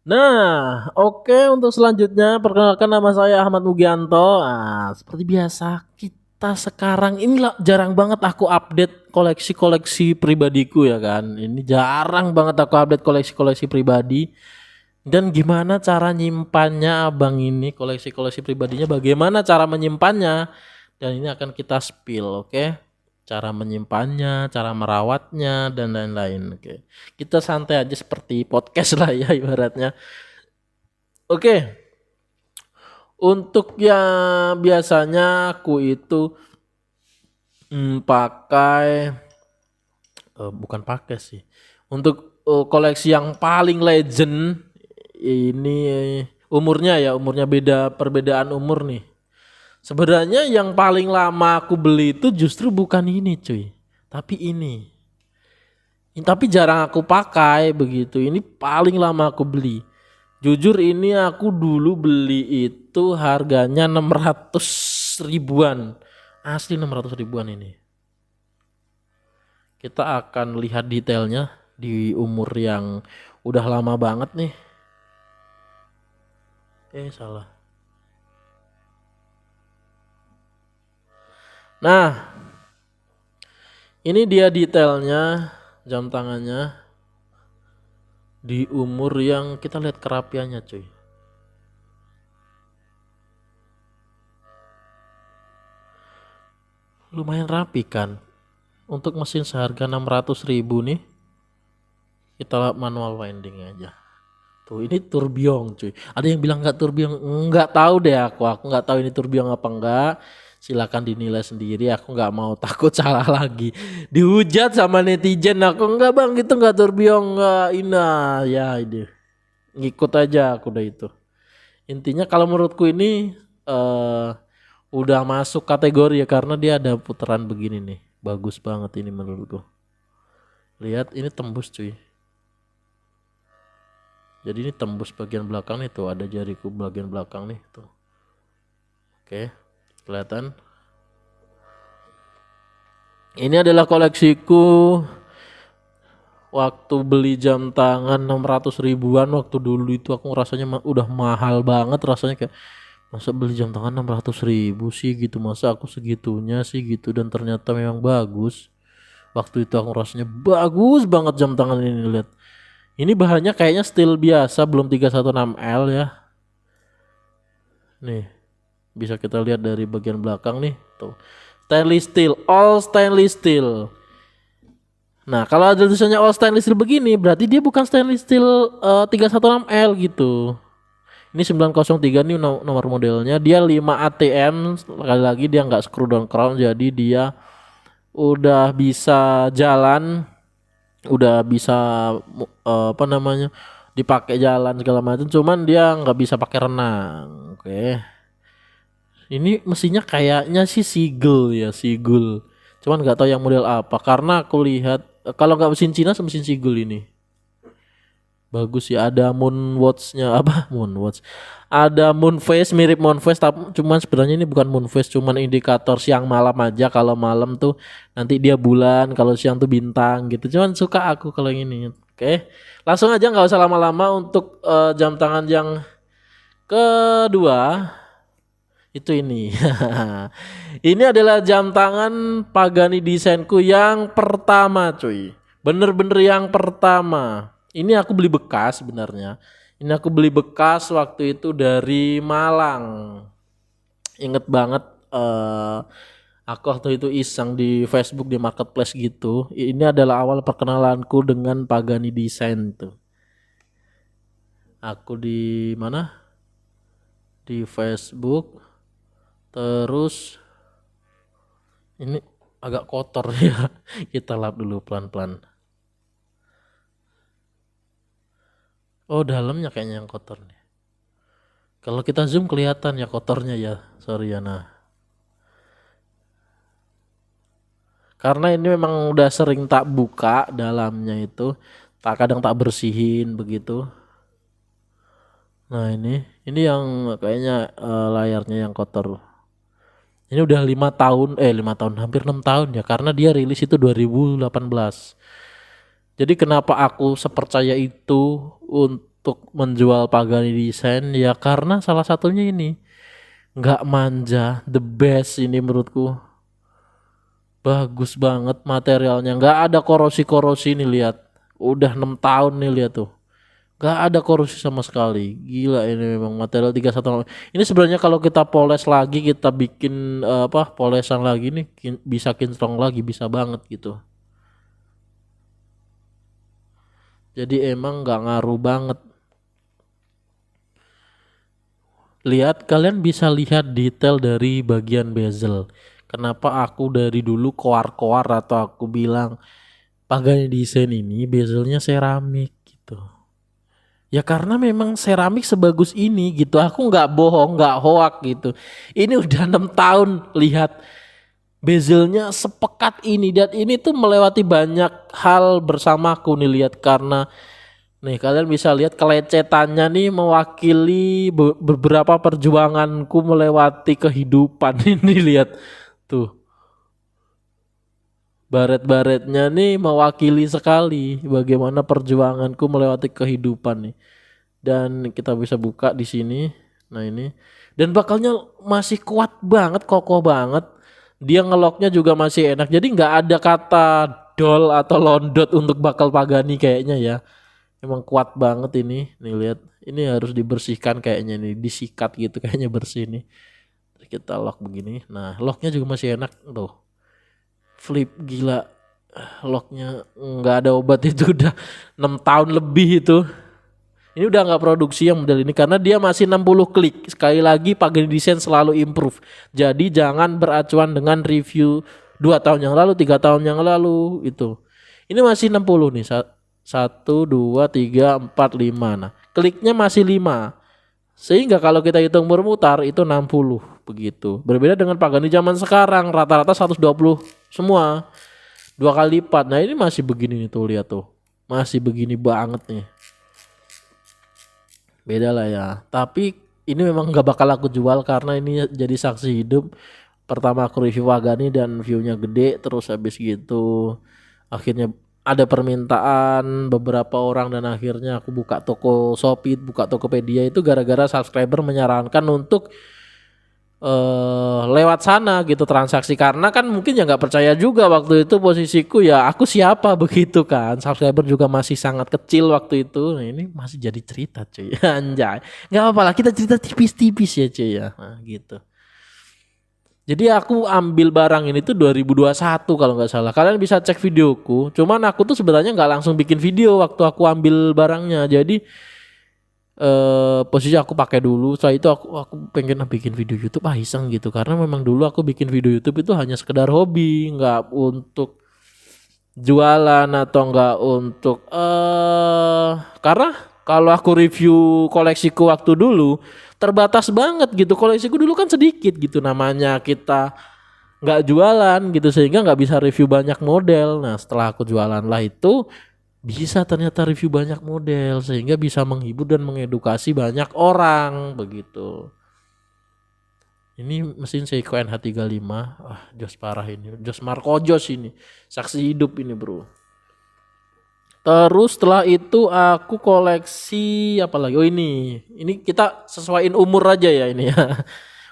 Nah, oke, untuk selanjutnya perkenalkan nama saya Ahmad Mugianto. Nah, seperti biasa kita sekarang ini jarang banget aku update koleksi-koleksi pribadiku ya kan. Ini jarang banget aku update koleksi-koleksi pribadi. Dan gimana cara nyimpannya abang ini, koleksi-koleksi pribadinya bagaimana cara menyimpannya. Dan ini akan kita spill, oke? Cara menyimpannya, cara merawatnya, dan lain-lain. Oke, kita santai aja seperti podcast lah ya ibaratnya. Oke, untuk yang biasanya aku itu pakai bukan pakai sih. Untuk koleksi yang paling legend ini umurnya beda, perbedaan umur nih. Sebenarnya yang paling lama aku beli itu justru bukan ini cuy, tapi ini. Tapi jarang aku pakai begitu. Ini paling lama aku beli. Jujur ini aku dulu beli itu harganya 600 ribuan. Asli 600 ribuan ini. Kita akan lihat detailnya di umur yang udah lama banget nih. Salah. Nah, ini dia detailnya jam tangannya di umur yang kita lihat kerapiannya cuy. Lumayan rapi kan. Untuk mesin seharga 600 ribu nih, kita manual winding aja. Tuh ini tourbillon cuy. Ada yang bilang nggak tourbillon, nggak tahu deh aku nggak tahu ini tourbillon apa enggak. Silakan dinilai sendiri, aku nggak mau takut salah lagi. Dihujat sama netizen, aku enggak bang gitu nggak tourbillon nggak ya ini. Ngikut aja aku udah itu. Intinya kalau menurutku ini udah masuk kategori ya karena dia ada putaran begini nih. Bagus banget ini menurutku. Lihat ini tembus cuy. Jadi ini tembus bagian belakang nih tuh, ada jariku bagian belakang nih tuh. Oke, kelihatan. Ini adalah koleksiku waktu beli jam tangan 600 ribuan waktu dulu itu aku rasanya udah mahal banget rasanya kayak masa beli jam tangan 600 ribu sih gitu, masa aku segitunya sih gitu, dan ternyata memang bagus. Waktu itu aku rasanya bagus banget jam tangan ini. Lihat ini bahannya kayaknya steel biasa, belum 316L ya. Nih bisa kita lihat dari bagian belakang nih tuh, stainless steel, all stainless steel. Nah kalau ada tulisannya all stainless steel begini berarti dia bukan stainless steel 316L gitu. Ini 903 nih nomor modelnya. Dia 5 ATM. Sekali lagi dia nggak screw down crown, jadi dia udah bisa jalan, udah bisa dipakai jalan segala macam. Cuman dia nggak bisa pakai renang. Oke. Ini mesinnya kayaknya sih Seagull ya, Seagull. Cuman nggak tahu yang model apa. Karena aku lihat kalau nggak mesin Cina, mesin Seagull ini. Bagus ya, ada Moonwatch-nya apa? Moonwatch. Ada Moonface, mirip Moonface tapi cuman sebenarnya ini bukan Moonface, cuman indikator siang malam aja. Kalau malam tuh nanti dia bulan, kalau siang tuh bintang gitu. Cuman suka aku kalau ini. Oke. Langsung aja nggak usah lama-lama untuk jam tangan yang kedua. Itu ini. Ini adalah jam tangan Pagani desainku yang pertama cuy. Bener-bener yang pertama. Ini aku beli bekas sebenarnya. Ini aku beli bekas waktu itu dari Malang. Ingat banget aku waktu itu iseng di Facebook di marketplace gitu. Ini adalah awal perkenalanku dengan Pagani Design tuh. Aku di mana? Di Facebook. Terus ini agak kotor ya. Kita lap dulu pelan-pelan. Oh dalamnya kayaknya yang kotor nih. Kalau kita zoom kelihatan ya kotornya ya. Sorry ya nah. Karena ini memang udah sering tak buka dalamnya itu. Kadang tak bersihin begitu. Nah ini yang kayaknya layarnya yang kotor. Ini udah 5 tahun, 5 tahun, hampir 6 tahun ya. Karena dia rilis itu 2018. Jadi kenapa aku sepercaya itu untuk untuk menjual Pagani Design ya karena salah satunya ini nggak manja, the best ini menurutku. Bagus banget materialnya, nggak ada korosi-korosi nih lihat. Udah 6 tahun nih lihat tuh. Nggak ada korosi sama sekali. Gila ini memang material 31. Ini sebenarnya kalau kita poles lagi, kita bikin polesan lagi nih bisa kinclong lagi, bisa banget gitu. Jadi emang nggak ngaruh banget. Lihat, kalian bisa lihat detail dari bagian bezel. Kenapa aku dari dulu koar-koar atau aku bilang Pagani Design ini bezelnya seramik gitu. Ya karena memang seramik sebagus ini gitu. Aku nggak bohong, nggak hoak gitu. Ini udah 6 tahun lihat bezelnya sepekat ini dan ini tuh melewati banyak hal bersamaku nih lihat karena nih kalian bisa lihat kelecetannya nih mewakili beberapa perjuanganku melewati kehidupan ini lihat tuh. Baret-baretnya nih mewakili sekali bagaimana perjuanganku melewati kehidupan nih. Dan kita bisa buka di sini. Nah ini. Dan bakalnya masih kuat banget, kokoh banget. Dia ngeloknya juga masih enak. Jadi nggak ada kata dol atau londot untuk bakal Pagani kayaknya ya. Emang kuat banget ini. Nih lihat. Ini harus dibersihkan kayaknya nih. Disikat gitu kayaknya bersih nih. Kita lock begini. Nah locknya juga masih enak tuh. Flip gila, locknya nggak ada obat itu udah 6 tahun lebih itu. Ini udah nggak produksi yang model ini karena dia masih 60 klik. Sekali lagi Pagani Design selalu improve. Jadi jangan beracuan dengan review 2 tahun yang lalu, 3 tahun yang lalu itu. Ini masih 60 nih. 1, 2, 3, 4, 5. Nah kliknya masih 5. Sehingga kalau kita hitung bermutar itu 60 begitu. Berbeda dengan Pagani zaman sekarang rata-rata 120 semua. 2 kali lipat. Nah ini masih begini nih tuh lihat tuh. Masih begini banget nih. Beda lah ya. Tapi ini memang gak bakal aku jual karena ini jadi saksi hidup. Pertama aku review Pagani dan viewnya gede. Terus habis gitu akhirnya ada permintaan beberapa orang dan akhirnya aku buka toko Shopee, buka Tokopedia itu gara-gara subscriber menyarankan untuk lewat sana gitu transaksi karena kan mungkin ya nggak percaya juga waktu itu posisiku ya aku siapa begitu kan, subscriber juga masih sangat kecil waktu itu. Nah ini masih jadi cerita cuy. Anjay, nggak apa-apa lah kita cerita tipis-tipis ya cuy ya. Nah, gitu. Jadi aku ambil barang ini tuh 2021 kalau nggak salah. Kalian bisa cek videoku. Cuman aku tuh sebenarnya nggak langsung bikin video waktu aku ambil barangnya. Jadi posisi aku pakai dulu. Setelah itu aku pengen bikin video YouTube iseng gitu. Karena memang dulu aku bikin video YouTube itu hanya sekedar hobi, nggak untuk jualan atau nggak untuk karena kalau aku review koleksiku waktu dulu terbatas banget gitu, koleksiku dulu kan sedikit gitu, namanya kita nggak jualan gitu sehingga nggak bisa review banyak model. Nah setelah aku jualan lah itu bisa ternyata review banyak model sehingga bisa menghibur dan mengedukasi banyak orang begitu. Ini mesin Seiko NH35, jos parah ini, jos Marco Jos ini, saksi hidup ini bro. Terus setelah itu aku koleksi apa lagi? Oh ini kita sesuaiin umur aja ya ini ya.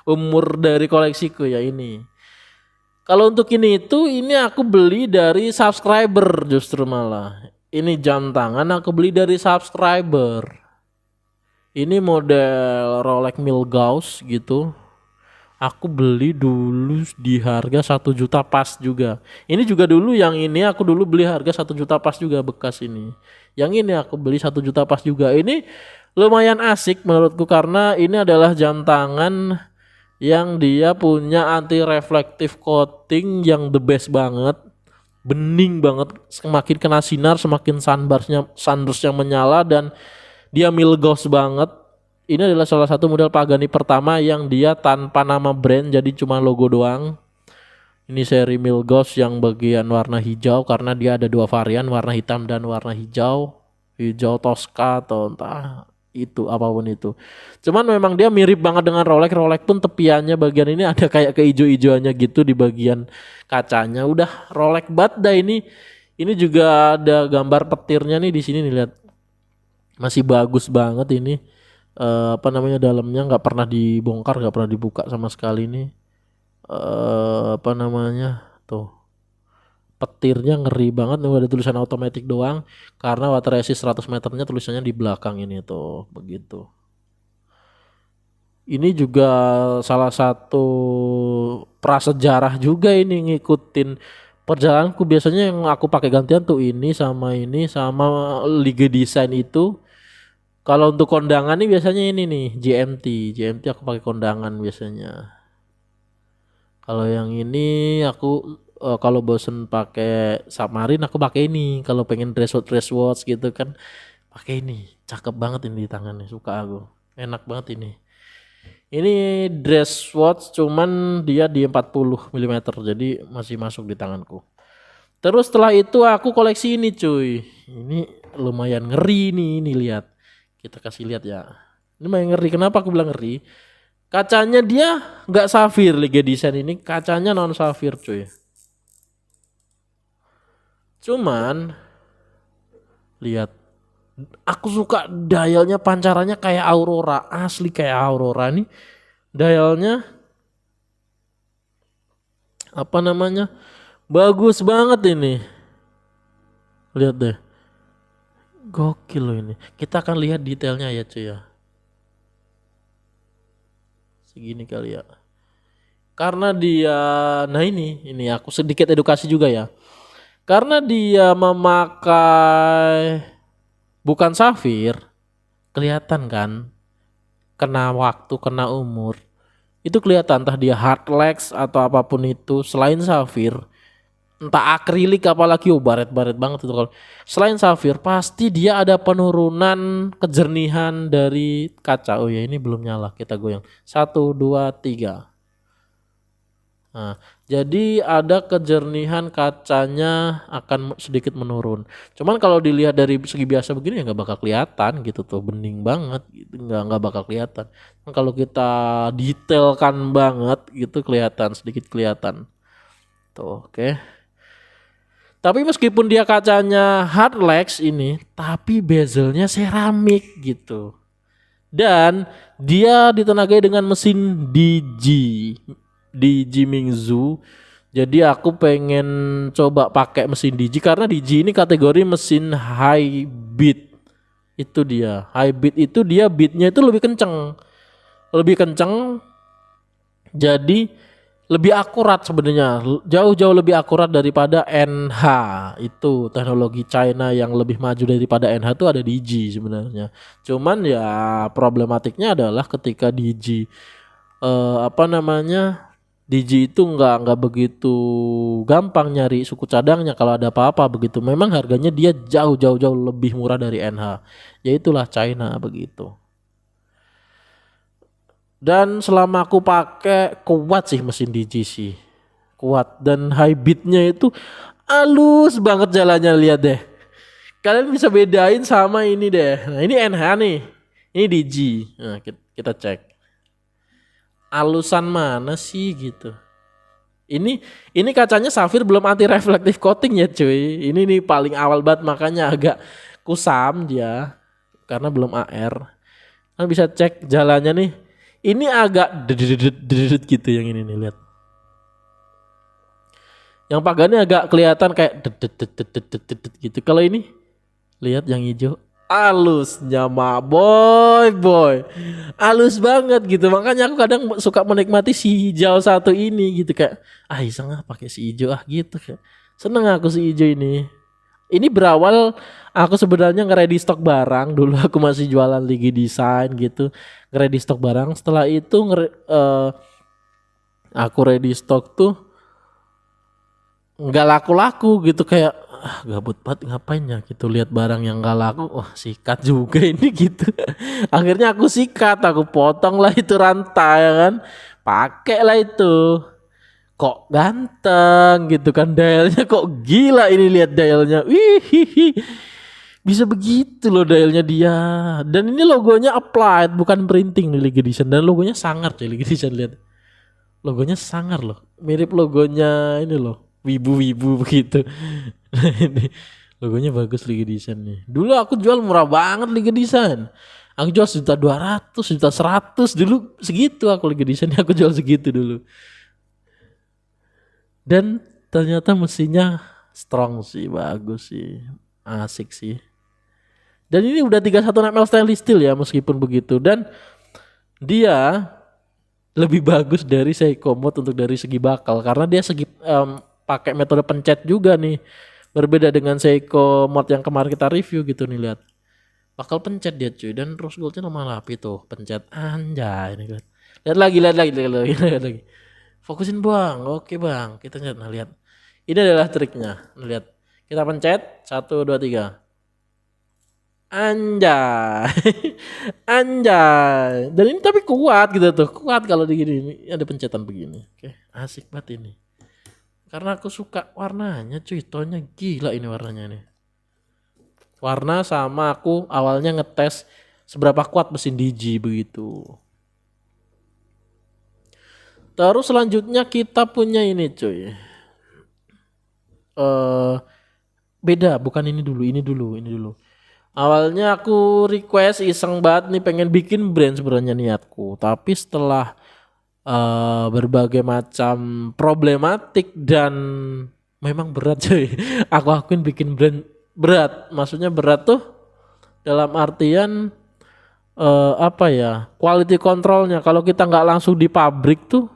Umur dari koleksiku ya ini. Kalau untuk ini aku beli dari subscriber justru malah. Ini jam tangan aku beli dari subscriber. Ini model Rolex Milgauss gitu. Aku beli dulu di harga 1 juta pas juga. Ini juga dulu yang ini aku dulu beli harga 1 juta pas juga bekas ini. Yang ini aku beli 1 juta pas juga. Ini lumayan asik menurutku karena ini adalah jam tangan yang dia punya anti reflective coating yang the best banget. Bening banget, semakin kena sinar semakin sunburstnya menyala dan dia Milgauss banget. Ini adalah salah satu model Pagani pertama yang dia tanpa nama brand jadi cuma logo doang. Ini seri Milgauss yang bagian warna hijau karena dia ada 2 varian, warna hitam dan warna hijau. Hijau Tosca atau entah itu apapun itu. Cuman memang dia mirip banget dengan Rolex. Rolex pun tepiannya bagian ini ada kayak keijo-ijoannya gitu di bagian kacanya. Udah Rolex banget dah ini. Ini juga ada gambar petirnya nih di sini nih lihat. Masih bagus banget ini. Apa namanya, dalamnya nggak pernah dibongkar, nggak pernah dibuka sama sekali nih. Apa namanya tuh, petirnya ngeri banget nih, ada tulisan automatic doang karena water resist 100 meternya tulisannya di belakang ini tuh begitu. Ini juga salah satu prasejarah juga ini, ngikutin perjalananku. Biasanya yang aku pakai gantian tuh ini sama Liga Desain itu. Kalau untuk kondangan nih biasanya ini nih GMT aku pakai kondangan biasanya. Kalau yang ini aku kalau bosen pakai Submarine aku pakai ini. Kalau pengen dress watch gitu kan pakai ini. Cakep banget ini di tangan nih, suka aku. Enak banget ini. Ini dress watch cuman dia di 40 mm jadi masih masuk di tanganku. Terus setelah itu aku koleksi ini cuy. Ini lumayan ngeri nih, ini lihat. Kita kasih lihat ya. Ini lumayan ngeri. Kenapa aku bilang ngeri? Kacanya dia nggak safir, Liga Design ini kacanya non safir cuy. Cuman lihat, aku suka dialnya, pancarannya kayak Aurora, asli kayak Aurora nih. Dialnya apa namanya? Bagus banget ini. Lihat deh. Gokil loh ini. Kita akan lihat detailnya ya cuy ya. Segini kali ya. Karena dia, nah ini aku sedikit edukasi juga ya. Karena dia memakai bukan safir, kelihatan kan? Kena waktu, kena umur. Itu kelihatan entah dia hardlex atau apapun itu selain safir. Entah akrilik apalagi baret-baret banget itu kalau. Selain safir pasti dia ada penurunan kejernihan dari kaca. Oh ya ini belum nyala, kita goyang. 1, 2, 3. Nah, jadi ada kejernihan kacanya akan sedikit menurun. Cuman kalau dilihat dari segi biasa begini ya nggak bakal kelihatan gitu tuh, bening banget gitu, nggak bakal kelihatan. Kalau kita detailkan banget gitu kelihatan, sedikit kelihatan. Tuh, oke. Tapi meskipun dia kacanya hardlex ini, tapi bezelnya seramik gitu. Dan dia ditenagai dengan mesin DG Mingzu. Jadi aku pengen coba pakai mesin DG karena DG ini kategori mesin high beat. Itu dia. High beat itu dia beatnya itu lebih kenceng. Lebih kenceng. Jadi lebih akurat sebenarnya, jauh-jauh lebih akurat daripada NH. Itu teknologi China yang lebih maju daripada NH itu ada DG sebenarnya. Cuman ya problematiknya adalah ketika DG DG itu nggak begitu gampang nyari suku cadangnya kalau ada apa-apa begitu. Memang harganya dia jauh lebih murah dari NH. Ya itulah China begitu. Dan selama aku pakai kuat sih mesin DG sih. Kuat dan high beatnya itu halus banget jalannya, lihat deh. Kalian bisa bedain sama ini deh. Nah, ini NH nih. Ini DG. Nah, kita cek. Halusan mana sih gitu. Ini kacanya safir belum anti reflective coating ya cuy. Ini nih paling awal banget makanya agak kusam dia karena belum AR. Kalian bisa cek jalannya nih. Ini agak dedet gitu yang ini nih, lihat. Yang pagarnya agak kelihatan kayak dedet gitu. Kalau ini lihat yang hijau, halusnya mah boy. Halus banget gitu. Makanya aku kadang suka menikmati si hijau satu ini gitu kayak iseng pakai si hijau gitu kayak. Seneng aku si hijau ini. Ini berawal aku sebenarnya nge-ready stok barang. Dulu aku masih jualan Liga Design gitu, nge-ready stok barang. Setelah itu aku ready stok tuh nggak laku-laku gitu, kayak gabut banget ngapain ya gitu, lihat barang yang nggak laku, wah sikat juga ini gitu. Akhirnya aku sikat, aku potong lah itu rantai ya kan, pakai lah itu. Kok ganteng gitu kan, dialnya kok gila ini, lihat dialnya, wih, bisa begitu loh dialnya dia. Dan ini logonya applied bukan printing nih Liga Design, dan logonya sangar cuy Liga Design, lihat logonya sangar loh, mirip logonya ini loh, wibu begitu. Ini Logonya bagus Liga Design nih. Dulu aku jual murah banget Liga Design. Aku jual 1.200.000, 1.100.000 dulu, segitu aku Liga Design, aku jual segitu dulu. Dan ternyata mesinnya strong sih, bagus sih, asik sih. Dan ini udah 31 ml stainless steel ya meskipun begitu, dan dia lebih bagus dari Seiko Mod untuk dari segi bakal karena dia pakai metode pencet juga nih. Berbeda dengan Seiko Mod yang kemarin kita review gitu nih, lihat. Bakal pencet dia cuy, dan rose goldnya nomor api tuh, pencet anjay ini kan. Lihat lagi. Fokusin bang, oke bang, kita lihat, nah lihat. Ini adalah triknya, nah, lihat. Kita pencet 1, 2, 3. Anjay. Anjay. Dan ini tapi kuat gitu tuh. Kuat kalau digini, ada pencetan begini. Oke, asik banget ini. Karena aku suka warnanya cuy, tonnya gila ini warnanya nih. Warna sama aku awalnya ngetes seberapa kuat mesin Digi begitu. Terus selanjutnya kita punya ini cuy. Beda, bukan ini dulu. Awalnya aku request iseng banget nih pengen bikin brand sebenarnya niatku. Tapi setelah berbagai macam problematik dan memang berat cuy. Aku akuin bikin brand berat. Maksudnya berat tuh dalam artian apa ya, quality controlnya. Kalau kita nggak langsung di pabrik tuh,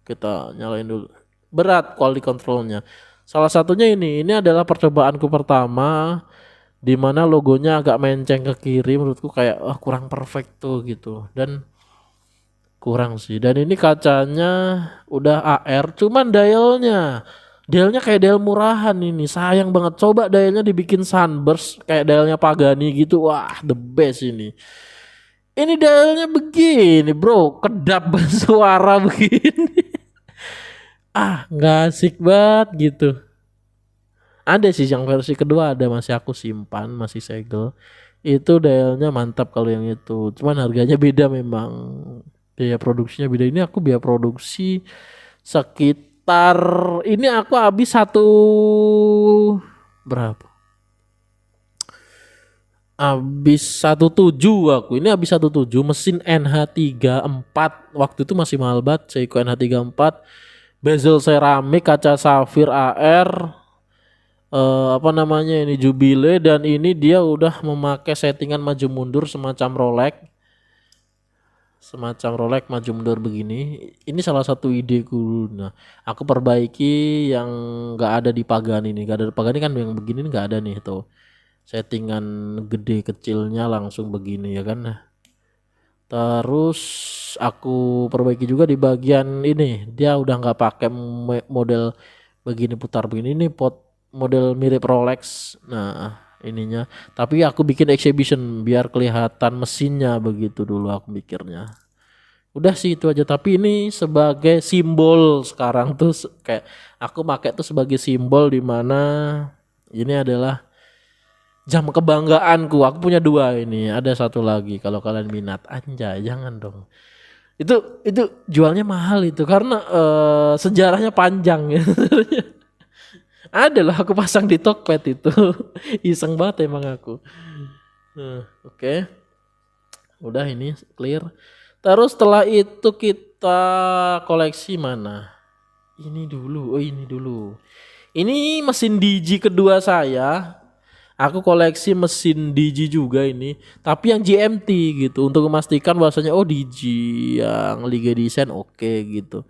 kita nyalain dulu. Berat quality controlnya. Salah satunya ini adalah percobaanku pertama, di mana logonya agak menceng ke kiri, menurutku kayak kurang perfect tuh gitu, dan kurang sih. Dan ini kacanya udah AR, cuman dialnya kayak dial murahan ini, sayang banget. Coba dialnya dibikin sunburst kayak dialnya Pagani gitu, wah the best ini. Ini dialnya begini bro, kedap suara begini. Nggak asik banget gitu. Ada sih yang versi kedua, ada, masih aku simpan, masih segel. Itu dialnya mantap kalau yang itu. Cuman harganya beda memang. Biaya produksinya beda. Ini aku biaya produksi sekitar, ini aku habis berapa? Habis 1.7 aku. Ini habis 1.7 mesin NH34. Waktu itu masih mahal banget Seiko NH34. Bezel seramik, kaca safir AR, apa namanya ini Jubile, dan ini dia udah memakai settingan maju mundur semacam Rolex maju mundur begini. Ini salah satu ideku. Nah, aku perbaiki yang nggak ada di Pagani ini. Nggak ada di Pagani kan, yang begini nggak ada nih tuh. Settingan gede kecilnya langsung begini ya kan. Nah, terus aku perbaiki juga di bagian ini. Dia udah nggak pakai model begini putar begini. Ini model mirip Rolex. Nah, ininya. Tapi aku bikin exhibition biar kelihatan mesinnya begitu dulu aku mikirnya. Udah sih itu aja. Tapi ini sebagai simbol sekarang tuh, kayak aku pakai tuh sebagai simbol di mana ini adalah jam kebanggaanku. Aku punya 2 ini. Ada satu lagi kalau kalian minat. Anjay, jangan dong. Itu jualnya mahal itu karena sejarahnya panjang ya. Ada loh, aku pasang di Tokped itu. Iseng banget emang aku. Oke. Udah ini clear. Terus setelah itu kita koleksi mana? Ini dulu. Ini mesin Digi kedua saya. Aku koleksi mesin Digi juga ini, tapi yang GMT gitu, untuk memastikan bahwasanya Digi yang Liga Design oke gitu.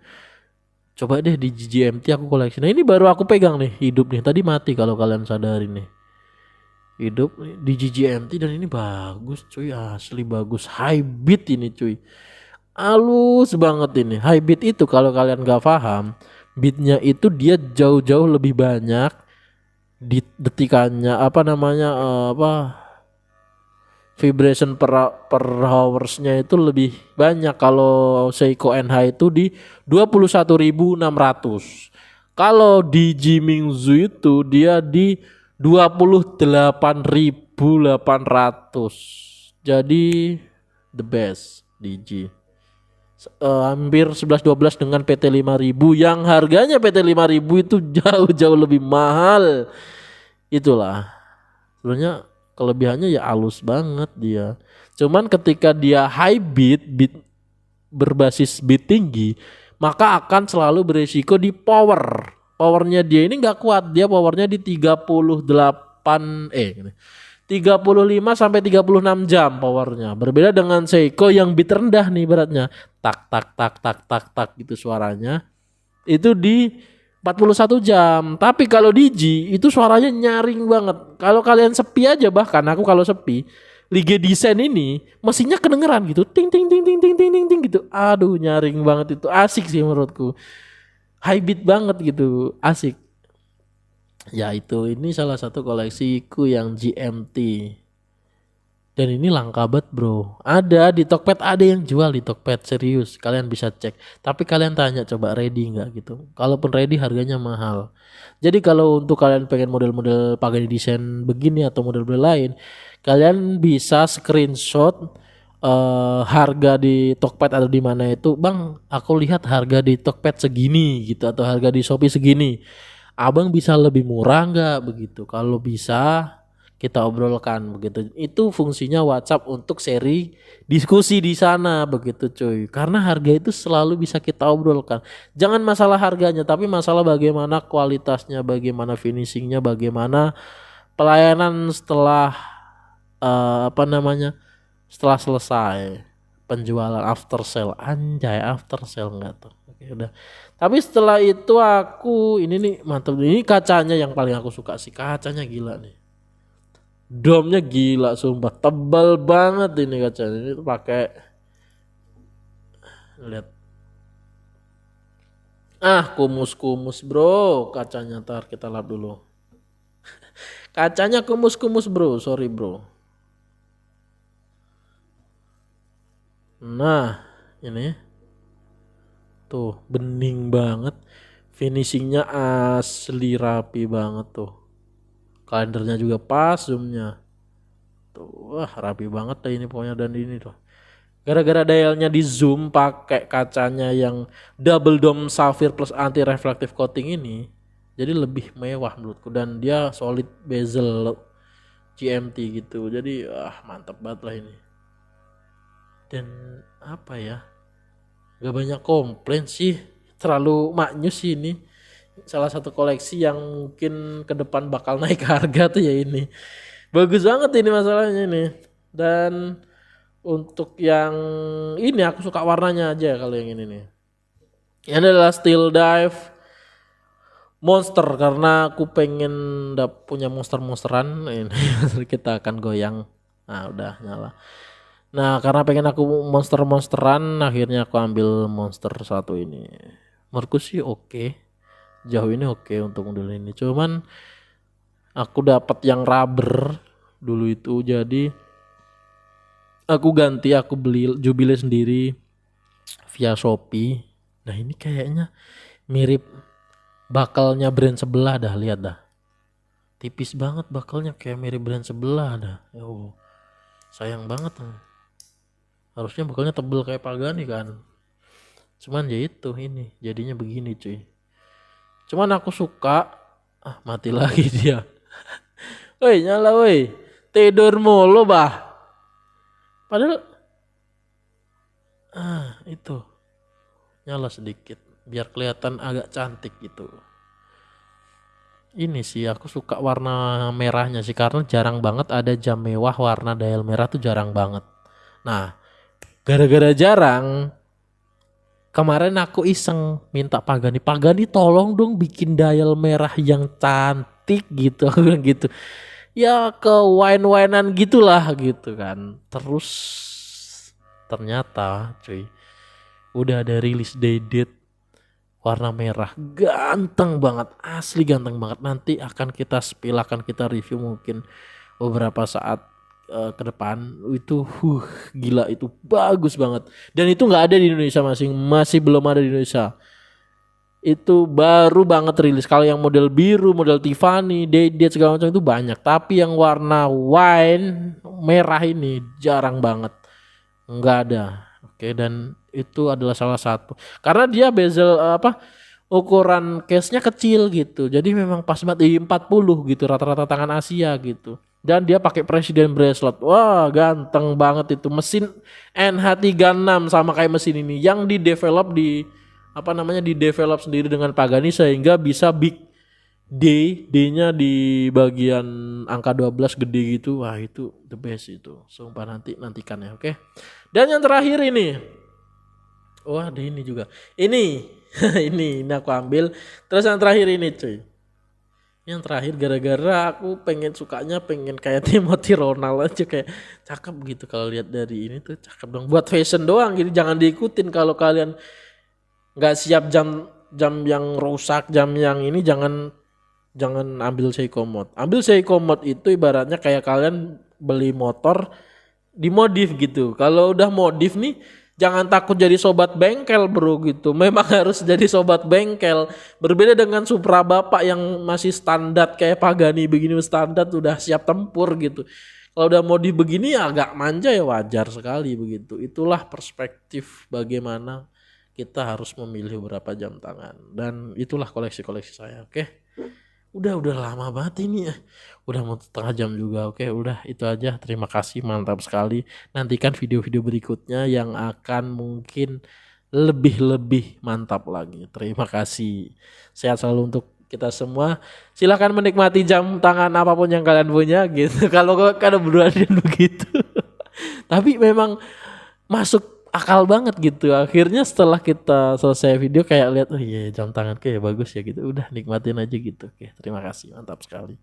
Coba deh di GMT aku koleksi. Nah ini baru aku pegang nih, hidup nih. Tadi mati kalau kalian sadarin nih. Hidup di GMT, dan ini bagus cuy, asli bagus. High beat ini cuy. Halus banget ini. High beat itu kalau kalian gak paham, beatnya itu dia jauh-jauh lebih banyak di detikannya, vibration per hoursnya itu lebih banyak. Kalau Seiko NH itu di 21.600. Kalau di Jimingzu itu dia di 28.800. Jadi the best DG. Hampir 11-12 dengan PT 5000 yang harganya PT 5000 itu jauh-jauh lebih mahal. Itulah. Sebenarnya kelebihannya ya halus banget dia. Cuman ketika dia high beat berbasis beat tinggi, maka akan selalu beresiko di power. Powernya dia ini nggak kuat, dia powernya di 35 sampai 36 jam powernya. Berbeda dengan Seiko yang beat rendah nih beratnya. Tak tak tak tak tak tak gitu suaranya. Itu di 41 jam. Tapi kalau Digi itu suaranya nyaring banget. Kalau kalian sepi aja, bahkan aku kalau sepi, Liga Design ini mesinnya kedengeran gitu. Ting ting ting ting ting ting ting ting gitu. Aduh, nyaring banget itu. Asik sih menurutku. High beat banget gitu. Asik. Ya itu, ini salah satu koleksiku yang GMT. Dan ini langka banget bro. Ada di Tokped, ada yang jual di Tokped, serius. Kalian bisa cek. Tapi kalian tanya coba ready nggak gitu. Kalaupun ready harganya mahal. Jadi kalau untuk kalian pengen model-model Pagani desain begini atau model-model lain, kalian bisa screenshot harga di Tokped atau di mana itu. Bang, aku lihat harga di Tokped segini gitu, atau harga di Shopee segini. Abang bisa lebih murah nggak begitu? Kalau bisa, kita obrolkan begitu. Itu fungsinya WhatsApp untuk seri diskusi di sana begitu cuy. Karena harga itu selalu bisa kita obrolkan. Jangan masalah harganya, tapi masalah bagaimana kualitasnya, bagaimana finishingnya, bagaimana pelayanan setelah setelah selesai penjualan, after sale. Anjay, after sale enggak tuh. Oke, udah. Tapi setelah itu aku ini nih mantap. Ini kacanya yang paling aku suka sih. Kacanya gila nih. Domnya gila sumpah, tebal banget ini kacanya. Ini tuh pakai, lihat, kumus-kumus bro kacanya. Ntar kita lap dulu. Kacanya kumus-kumus bro, sorry bro. Nah ini tuh bening banget, finishingnya asli rapi banget tuh. Kalendernya juga pas, zoomnya tuh, wah rapi banget deh ini pokoknya. Dan ini tuh gara-gara dialnya di zoom pakai kacanya yang double dome sapphire plus anti reflective coating ini, jadi lebih mewah menurutku. Dan dia solid bezel GMT gitu, jadi mantap banget lah ini. Dan apa ya, gak banyak komplain sih, terlalu maknyus sih ini. Salah satu koleksi yang mungkin ke depan bakal naik harga tuh ya ini. Bagus banget ini masalahnya ini. Dan untuk yang ini aku suka warnanya aja kalau yang ini nih. Ini adalah Steel Dive Monster, karena aku pengen punya monster-monsteran. Ini kita akan goyang. Nah udah nyala. Nah karena pengen aku monster-monsteran, akhirnya aku ambil monster satu ini. Menurutku sih oke. Jauh ini oke untuk model ini. Cuman aku dapat yang rubber dulu itu, jadi aku ganti, aku beli Jubilee sendiri via Shopee. Nah ini kayaknya mirip bakalnya brand sebelah dah, lihat dah. Tipis banget bakalnya, kayak mirip brand sebelah dah. Oh, sayang banget. Harusnya bakalnya tebel kayak Pagani kan. Cuman ya itu, ini jadinya begini cuy. Cuman aku suka, mati lagi dia. Woi nyala woi, tidur mulu bah. Padahal itu nyala sedikit biar kelihatan agak cantik gitu. Ini sih aku suka warna merahnya sih, karena jarang banget ada jam mewah warna dial merah tuh, jarang banget. Nah gara-gara jarang, kemarin aku iseng minta Pagani tolong dong bikin dial merah yang cantik gitu. Aku bilang gitu. Ya ke wine-winean gitulah gitu kan. Terus ternyata cuy, udah ada rilis date warna merah. Ganteng banget, asli ganteng banget. Nanti akan kita spill, akan kita review mungkin beberapa saat ke depan. Itu gila, itu bagus banget. Dan itu nggak ada di Indonesia, masih belum ada di Indonesia. Itu baru banget rilis. Kalau yang model biru, model Tiffany, Date segala macam itu banyak. Tapi yang warna wine merah ini jarang banget, nggak ada. Oke, dan itu adalah salah satu karena dia bezel ukuran case-nya kecil gitu. Jadi memang pas banget di 40 gitu, rata-rata tangan Asia gitu. Dan dia pakai presiden bracelet. Wah, ganteng banget itu. Mesin NH36 sama kayak mesin ini yang di develop sendiri dengan Pagani sehingga bisa big D-nya di bagian angka 12 gede gitu. Wah, itu the best itu. Sumpah nantikan ya, oke. Dan yang terakhir ini. Wah, ada ini juga. Ini ini aku ambil. Terus yang terakhir ini, cuy. Yang terakhir gara-gara aku pengen kayak Timothy Ronald aja, kayak cakep gitu kalau lihat dari ini tuh cakep dong. Buat fashion doang gitu, jangan diikutin kalau kalian nggak siap jam yang rusak, jam yang ini jangan ambil Seiko Mode. Ambil Seiko Mode itu ibaratnya kayak kalian beli motor dimodif gitu. Kalau udah modif nih jangan takut jadi sobat bengkel bro gitu. Memang harus jadi sobat bengkel. Berbeda dengan Supra bapak yang masih standar kayak Pagani begini, standar udah siap tempur gitu. Kalau udah modif begini agak manja ya wajar sekali begitu. Itulah perspektif bagaimana kita harus memilih beberapa jam tangan. Dan itulah koleksi-koleksi saya, oke? Udah lama banget ini ya. Udah mau setengah jam juga. Oke, udah itu aja. Terima kasih, mantap sekali. Nantikan video-video berikutnya yang akan mungkin lebih mantap lagi. Terima kasih. Sehat selalu untuk kita semua. Silahkan menikmati jam tangan apapun yang kalian punya gitu. Kalau berdua begitu. Tapi memang masuk akal banget gitu. Akhirnya setelah kita selesai video kayak lihat, oh iya jam tangan kayak bagus ya gitu. Udah nikmatin aja gitu. Oke, terima kasih. Mantap sekali.